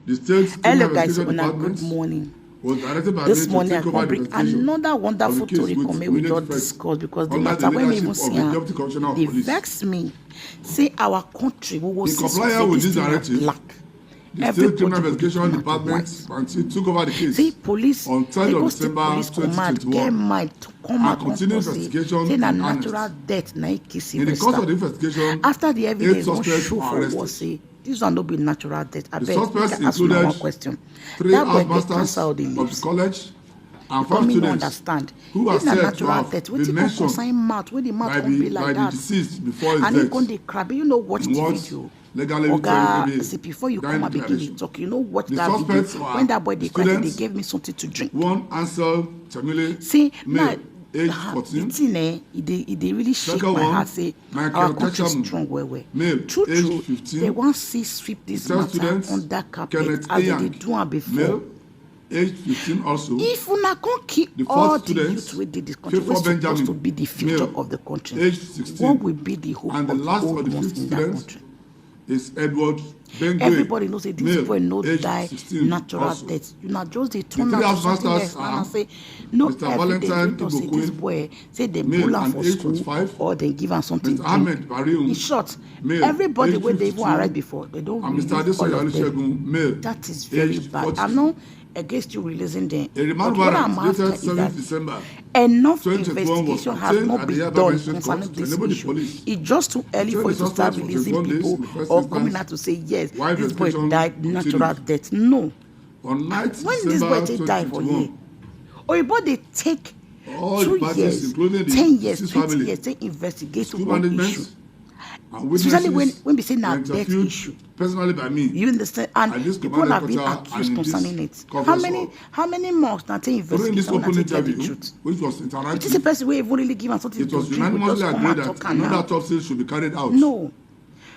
The state hello guys, good morning. This morning I can bring another wonderful story come we just discuss because the matter when we even see they vex me. Say our country we will see this black. Everybody investigation department took over the case. See police on 3rd of December 2021. Get mad to come out and investigation say a natural death na in the course of the investigation, after the evidence was show for arrested. was say this one no be natural death. I the beg suspects ask me one question. 3 masters of the college and 5 students understand who are said to have been mentioned mouth, when the mouth by be like the that. deceased before his and death. he going to crab, you know, watch the video. Legally, see, before you come and begin to talk, you know what the that video. When that boy they cried, they gave me something to drink. One answer, Chamile, see male, now, age 14. They really shake my heart. Say our country is strong, well. Male, true, age 15. They want see sweep this matter on that carpet as they do it before. Male, age 15 also. If we not gonna keep all the youth with this country, we're supposed to be the future of the country. Age 16. What will be the hope and of the last the old of the ones in that students country? Is Edward Bengue. Everybody knows that this boy no die 16 natural also. death. You know, just they turn The out three something else and say no Mr. evidence. Valentine Don't say this Ibokwe, boy say they male pull him and for age school 25. or they give him something. Mr. Ahmed Barium, In short, male, everybody age when they even 52, arrive before they don't and release Mr. Adesoya all of them. Olusegun, male, That is very age bad. 40. I'm not against you releasing them. A remand But what I'm warrant dated after is 7th that December enough 2021 was investigation has obtained not at been the Yaba done Magistrate concerning Court to this enable the issue. police It's just too early to for you to start suspect for releasing 21 days people in the first or instance, coming out to say yes, while this boy investigation died natural continued. death. No. On 9th When this December boy take die for year, 2021, or about they take all the 2 parties, years, including the 10 years, deceased 20 family, years, they investigate school one management, issue. and witnesses Especially when we say now were death interviewed issue. personally by me. You understand? And at this people command have been headquarters accused and in this concerning it. conference How many months now take During this investigation open and tell the interview, truth? which was It is a interactive, person who even really give us something it to was drink. We unanimously just come agreed and that talk and another now. autopsy should be carried out, No.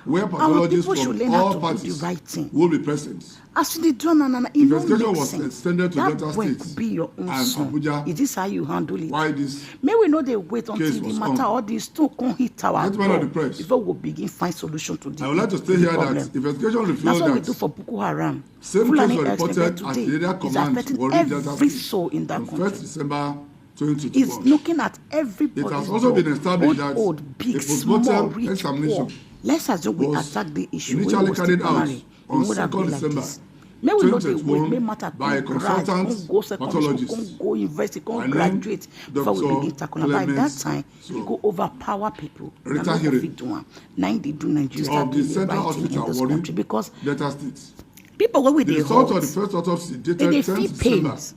where Our pathologists people should from learn how all to do the parties right thing. will be present. As you do, no, it don't Investigation make was sense. extended to That Delta boy State could be your own and son. Abuja. Is this how you handle it? Why this? May we know they wait until case the was matter on. all these two can hit our Gentlemen of door the press, before we begin find solution to the I would like to to stay the here problem. that investigation That's revealed what we do that for Boko Haram. same Fulani case was Express reported at today the area is command affecting Warri Delta every State soul in that on 1st country. December It's 2021. looking at everybody. It has also been established that old, big, a small, postmortem rich, examination poor. Let's assume we was attack the issue. initially We carried out primary. on It would have 2nd been like December this. May we know the way, 2021 may matter by a consultant go secondary pathologist. school, go university, go Her graduate name, before we Dr. begin tackling. By that Clement time, we go overpower people. Rita And Hire we do one. Now they do Nigeria of start the doing the Central right thing in Hospital this Warri country because Delta State. people go with The the result of the health. first autopsy dated They 10th feel December pains.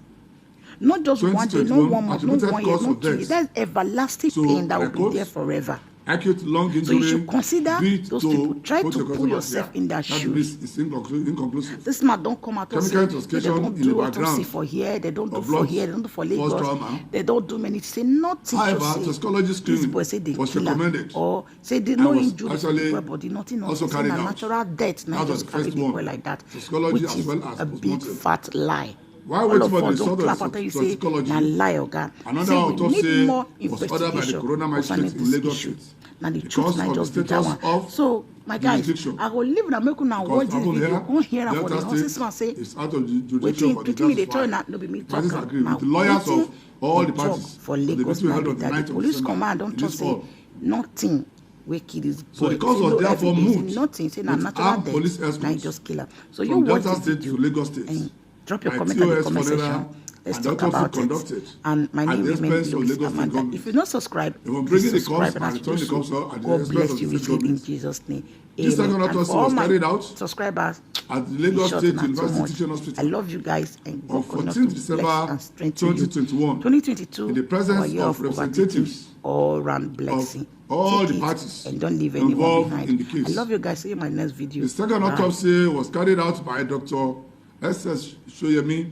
Not just one day, not 2021 1 month, not attributed 1 year, cause not of 2 years. death. That's everlasting So, pain that I will be quote, there forever. acute lung So injury you should consider due those to people. Try to put proteococcal yourself bacteria. in their That shoes. is inconclusive. This man don't come out and Chemical say they intoxication don't in the do autopsy background for here, they don't do of for blood here, they don't do for force Lagos, trauma. they don't do many. Say nothing However, to say. toxicology This screening boy say they was kill her recommended or say they and no was injury to actually the body, nothing. also Say carried na out. natural death. Now That was just the carry first the one. boy like that, Toxicology which as is well as a big postmortem. fat lie. While All waiting of for the us result don't of clap the after you say toxicology, na lie, oga. another Say we autopsy need more was ordered by the investigation coroner concerning magistrate in this Lagos issue. State Now the because truth now of the just be that status one. of So my guys, jurisdiction. I will leave now make una watch this Because video. here, Come hear am for the Delta horses State man say is out of the jurisdiction wetin for the pikin me dey Delta tell State. na no be me The talk parties am. agree Na with the lawyers wetin of all dey the talk parties. for The Lagos meeting na held be on the that 9th the of police December command don in talk this say hall. nothing wey kill this boy. So the cause Say was no therefore evidence, moved nothing say na with natural armed police death na he escorts just kill am. So you from watch Delta this State video to Lagos State and drop your by comment in the TOS comment Federal section. Let's and talk autopsy about it. conducted And my at name the remains expense of Louis Lagos State Amanda. government. If you're not subscribed, They will please bring in the subscribe cops and and as you return do the cops so, at the God expense bless of you the state richly in government. Jesus' name. This second Amen. And autopsy for all was my carried out subscribers, at the Lagos short State not so University much. Teaching I Hospital love you guys and on God continue 14th to December bless and strengthen you. 2021 2022 in the presence our year of representatives all round blessing. of all Take the it parties and don't leave anyone involved behind. in the case. I love you guys. See you in my next video. The second Bye. autopsy was carried out by Dr. S.S. Shoyemi,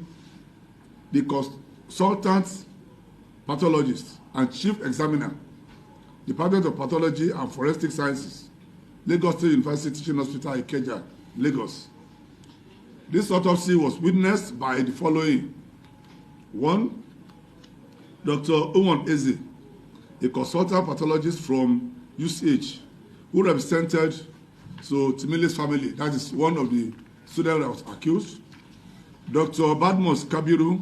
the consultant pathologist and chief examiner, Department of Pathology and Forensic Sciences, Lagos State University Teaching Hospital, Ikeja, Lagos. This autopsy was witnessed by the following. 1. Dr. Owen Eze, a consultant pathologist from UCH, who represented Timile's family. That is one of the students that was accused. Dr. Badmus Kabiru,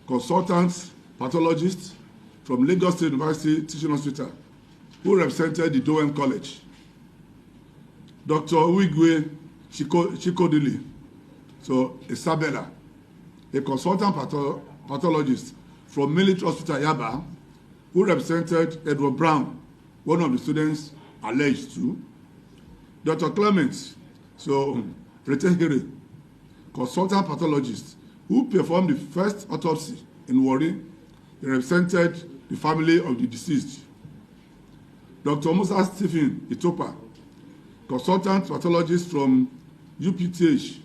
consultant pathologist from Lagos State University Teaching Hospital, who represented the Dowen College. Dr. Uigwe Chikodili, so Isabella, a consultant pathologist from Military Hospital Yaba, who represented Edward Brown, one of the students alleged to. Dr. Clement, so Retehiri, consultant pathologist, who performed the first autopsy in Warri. He represented the family of the deceased. Dr. Musa Stephen Itopa, consultant pathologist from UPTH,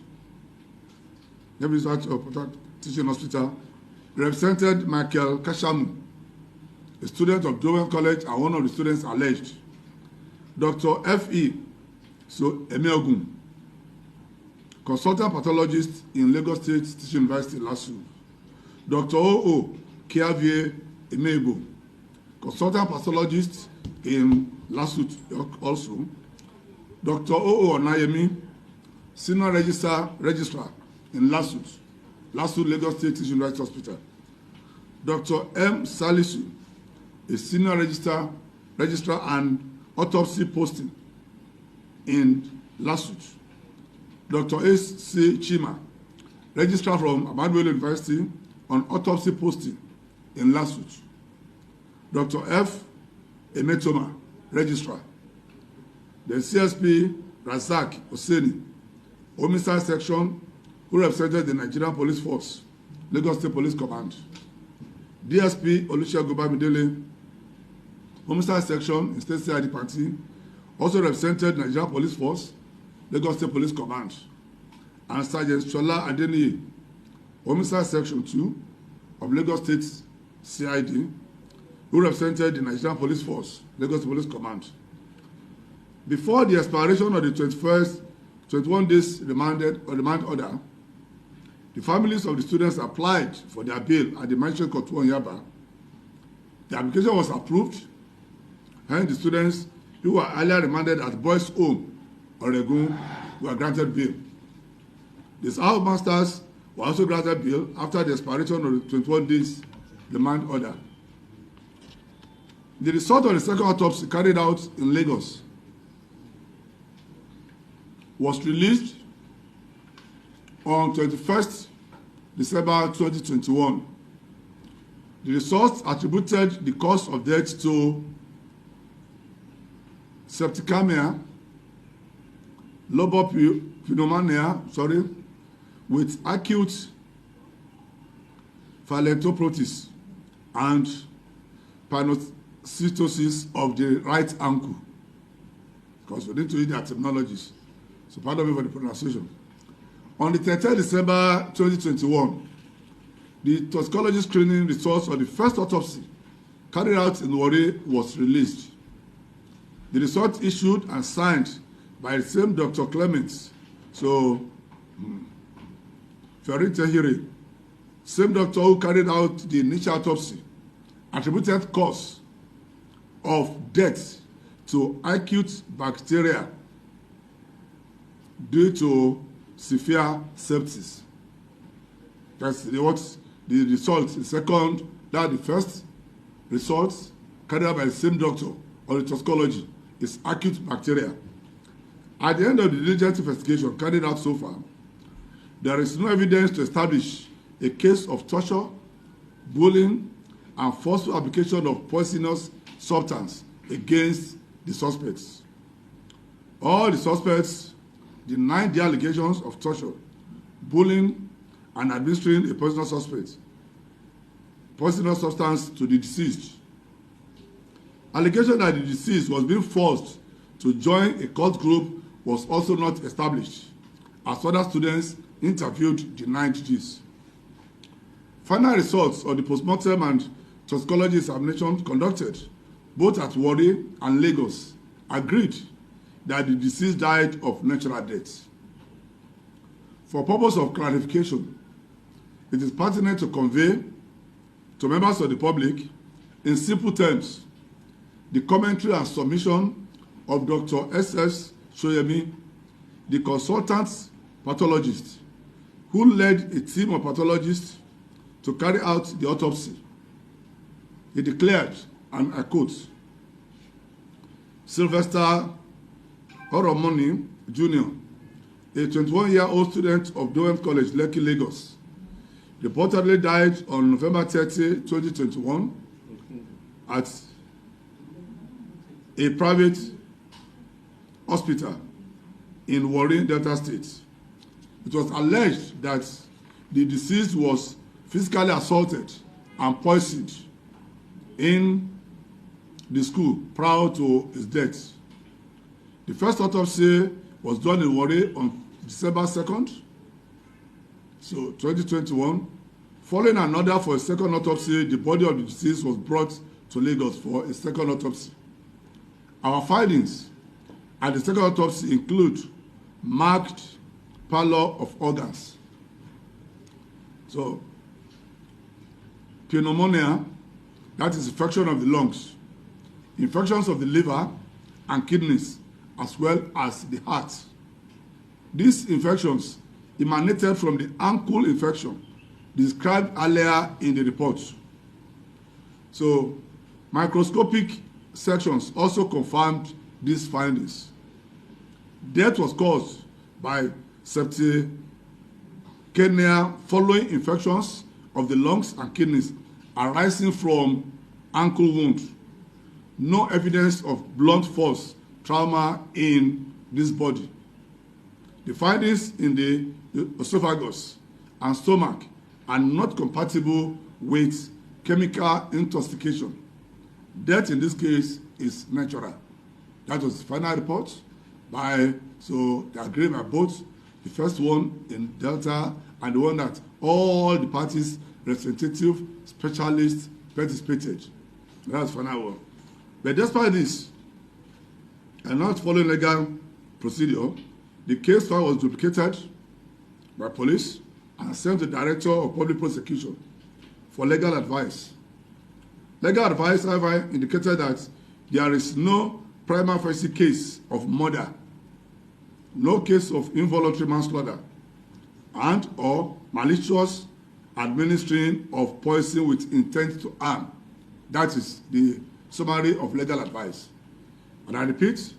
Teaching Hospital, represented Michael Kashamu, a student of Dowen College and one of the students alleged. Dr. F.E. so Emeogun, consultant pathologist in Lagos State Teaching University, LASU. Dr. O.O. Kiavie Emebo, consultant pathologist in LASU also. Dr. O.O. Onayemi, senior registrar in LASU Lagos State Teaching University Hospital. Dr. M. Salisu, a senior registrar and autopsy posting in LASU. Dr. S.C. Chima, registrar from Ahmadu Bello University on autopsy posting in LASU. Dr. F. Emetoma, registrar. The CSP Razak Oseni, homicide section, who represented the Nigerian Police Force, Lagos State Police Command. DSP Olusegun Bamidele, homicide section in State CID Party, also represented Nigerian Police Force, Lagos State Police Command. And Sergeant Shola Adeniyi, homicide section 2 of Lagos State CID, who represented the Nigerian Police Force, Lagos Police Command. Before the expiration of the 21 days remand order, the families of the students applied for their bail at the Magistrate Court in Yaba. The application was approved, and the students who were earlier remanded at Boys' Home, Oregun, were granted bail. The house were also granted bail after the expiration of the 21 days remand order. The result of the second autopsy carried out in Lagos was released on 21st December 2021. The results attributed the cause of death to septicemia, lobar pneumonia, with acute phalangoprotesis and panocytosis of the right ankle. Because we need to read their terminologies. So pardon me for the pronunciation. On the 30th December 2021, the toxicology screening results of the first autopsy carried out in Warri was released. The result issued and signed by the same Dr. Clements, so Ferrin Tehiri, same doctor who carried out the initial autopsy, attributed cause of death to acute bacteria due to severe sepsis. That's the result. The second, that the first result carried out by the same doctor on the toxicology is acute bacteria. At the end of the diligent investigation carried out so far, there is no evidence to establish a case of torture, bullying, and forceful application of poisonous substance against the suspects. All the suspects denied the allegations of torture, bullying, and administering a poisonous substance to the deceased. Allegation that the deceased was being forced to join a cult group was also not established, as other students interviewed denied this. Final results of the postmortem and toxicology examination conducted both at Warri and Lagos agreed that the deceased died of natural death. For purpose of clarification, it is pertinent to convey to members of the public, in simple terms, the commentary and submission of Dr. S.S. Shoyemi, the consultant pathologist, who led a team of pathologists to carry out the autopsy. He declared, and I quote, Sylvester Oromoni, Jr., a 21-year-old student of Dowen College, Lekki, Lagos, reportedly died on November 30, 2021 at a private hospital in Warri, Delta State. It was alleged that the deceased was physically assaulted and poisoned in the school prior to his death. The first autopsy was done in Warri on December 2nd, so 2021. Following an order for a second autopsy, the body of the deceased was brought to Lagos for a second autopsy. Our findings at the second autopsy include marked pallor of organs. So, pneumonia, that is infection of the lungs, infections of the liver and kidneys, as well as the heart. These infections emanated from the ankle infection described earlier in the report. So, microscopic sections also confirmed these findings. Death was caused by septicemia following infections of the lungs and kidneys arising from ankle wound. No evidence of blunt force trauma in this body. The findings in the esophagus and stomach are not compatible with chemical intoxication. Death in this case is natural. That was the final report so they agreed by both the first one in Delta and the one that all the parties, representative, specialists participated. That's the final one. But despite this, and not following legal procedure, the case file was duplicated by police and sent to the Director of Public Prosecution for legal advice. Legal advice, however, indicated that there is no prima facie case of murder, no case of involuntary manslaughter, and or malicious administering of poison with intent to harm. That is the summary of legal advice. And I repeat,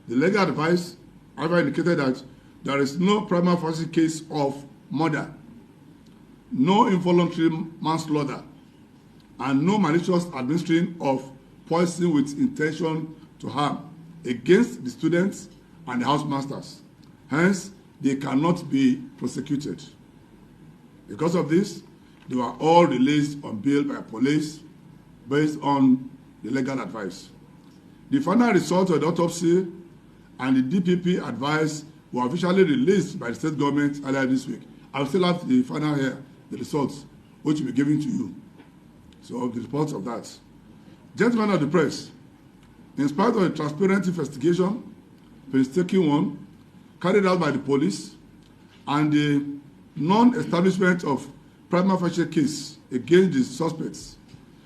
the legal advice, however, indicated that there is no prima facie case of murder, no involuntary manslaughter, and no malicious administering of poison with intention to harm against the students and the housemasters. Hence, they cannot be prosecuted. Because of this, they were all released on bail by police based on the legal advice. The final result of the autopsy and the DPP advice were officially released by the state government earlier this week. I will still have the final here, the results, which will be given to you. So, the reports of that. Gentlemen of the press, in spite of a transparent investigation, painstaking one, carried out by the police, and the non-establishment of prima facie case against the suspects,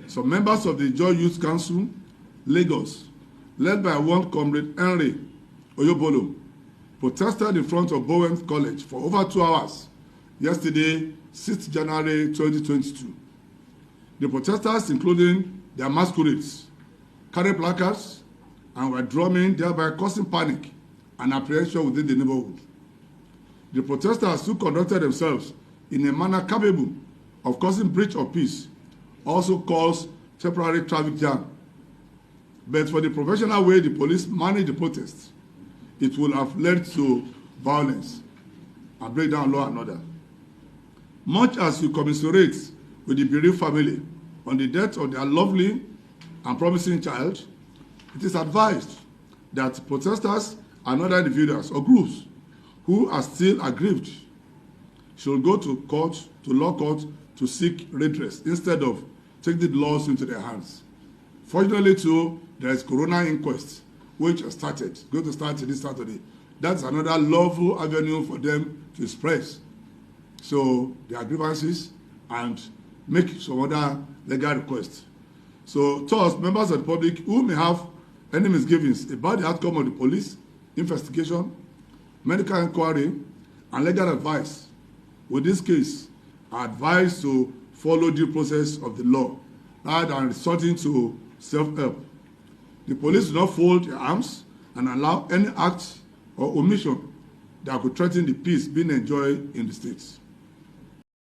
some members of the Joy Youth Council, Lagos, led by one comrade Henry Oyobolo, protested in front of Bowen College for over 2 hours yesterday, 6th January 2022. The protesters, including their masquerades, carried placards and were drumming, thereby causing panic and apprehension within the neighborhood. The protesters, who conducted themselves in a manner capable of causing breach of peace, also caused temporary traffic jam. But for the professional way the police managed the protests, it would have led to violence and break down law and order. Much as we commiserate with the bereaved family on the death of their lovely and promising child, it is advised that protesters and other individuals or groups who are still aggrieved should go to court, to law court, to seek redress instead of taking the laws into their hands. Fortunately, too, there is coroner inquest, which has started, going to start this Saturday. That's another lawful avenue for them to express their grievances and make some other legal requests. So, thus, members of the public who may have any misgivings about the outcome of the police investigation, medical inquiry, and legal advice with this case are advised to follow due process of the law rather than resorting to self-help. The police do not fold their arms and allow any act or omission that could threaten the peace being enjoyed in the states.